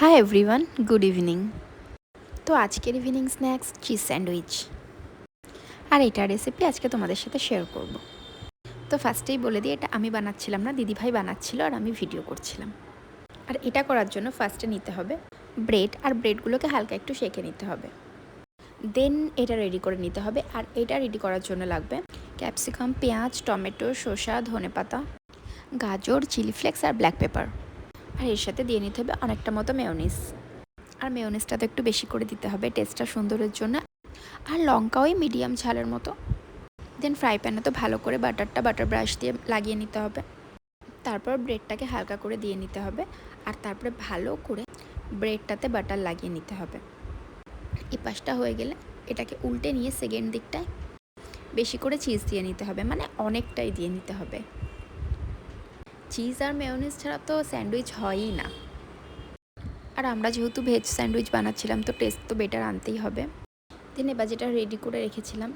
Hi everyone, good evening. তো আজকের evening snacks cheese sandwich, আর এটা রেসিপি আজকে তোমাদের সাথে শেয়ার করব। তো ফার্স্টেই বলে দিই, এটা আমি বানাচ্ছিলাম না, দিদিভাই বানাচ্ছিল আর আমি ভিডিও করছিলাম। আর এটা করার জন্য ফার্স্টে নিতে হবে ব্রেড, আর ব্রেডগুলোকে হালকা একটু সেঁকে নিতে হবে। দেন এটা রেডি করে নিতে হবে। আর এটা রেডি করার জন্য লাগবে ক্যাপসিকাম, পেঁয়াজ, টমেটো, শসা, ধনেপাতা, গাজর, চিলি ফ্লেক্স আর ব্ল্যাক পেপার। আর এর সাথে দিয়ে নিতে হবে অনেকটা মতো মেয়োনিজ। আর মেয়োনিজটা তো একটু বেশি করে দিতে হবে টেস্টটা সুন্দরের জন্য। আর লঙ্কা ওই মিডিয়াম ঝালের মতো। দেন ফ্রাই প্যানে তো ভালো করে বাটার ব্রাশ দিয়ে লাগিয়ে নিতে হবে। তারপর ব্রেডটাকে হালকা করে দিয়ে নিতে হবে। আর তারপরে ভালো করে ব্রেডটাতে বাটার লাগিয়ে নিতে হবে। এই পাশটা হয়ে গেলে এটাকে উল্টে নিয়ে সেকেন্ড দিকটায় বেশি করে চিজ দিয়ে নিতে হবে, মানে অনেকটাই দিয়ে নিতে হবে। চিজ আর মেয়োনিজ ছাড়া তো স্যান্ডউইচ হয়ই না। আর আমরা যেহেতু ভেজ স্যান্ডউইচ বানাচ্ছিলাম, তো টেস্ট তো বেটার আনতেই হবে। দেন এবার যেটা রেডি করে রেখেছিলাম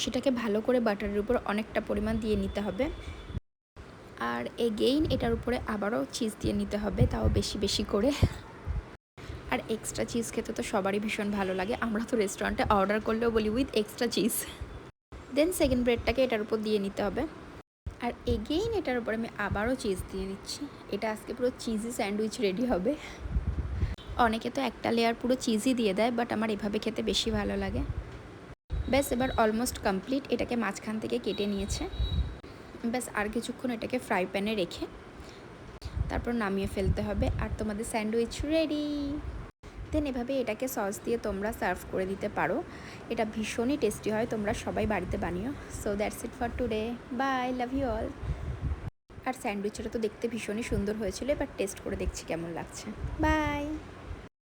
সেটাকে ভালো করে বাটারের উপর অনেকটা পরিমাণ দিয়ে নিতে হবে। আর এগেইন এটার উপরে আবারও চিজ দিয়ে নিতে হবে, তাও বেশি বেশি করে। আর এক্সট্রা চিজ খেতে তো সবারই ভীষণ ভালো লাগে, আমরা তো রেস্টুরেন্টে অর্ডার করলেও বলি with extra cheese. Then second ব্রেডটাকে এটার উপর দিয়ে নিতে হবে। আর এগেইন এটার উপর আমি আবারও চিজ দিয়ে নিচ্ছি। এটা আজকে পুরো চিজি স্যান্ডউইচ রেডি হবে। অনেকে তো একটা লেয়ার পুরো চিজই দিয়ে দেয়, বাট আমার এভাবে খেতে বেশি ভালো লাগে। ব্যাস এবার অলমোস্ট কমপ্লিট। এটাকে মাঝখান থেকে কেটে নিয়েছে। ব্যাস আর কিছুক্ষণ এটাকে ফ্রাই প্যানে রেখে তারপর নামিয়ে ফেলতে হবে, আর তোমাদের স্যান্ডউইচ রেডি। দেন এভাবে এটাকে সস দিয়ে তোমরা সার্ভ করে দিতে পারো। এটা ভীষণই টেস্টি হয়, তোমরা সবাই বাড়িতে বানিও। So that's it for today, bye, love you all. আর স্যান্ডউইচটা তো দেখতে ভীষণই সুন্দর হয়েছিল, এবার টেস্ট করে দেখছি কেমন লাগছে। বাই।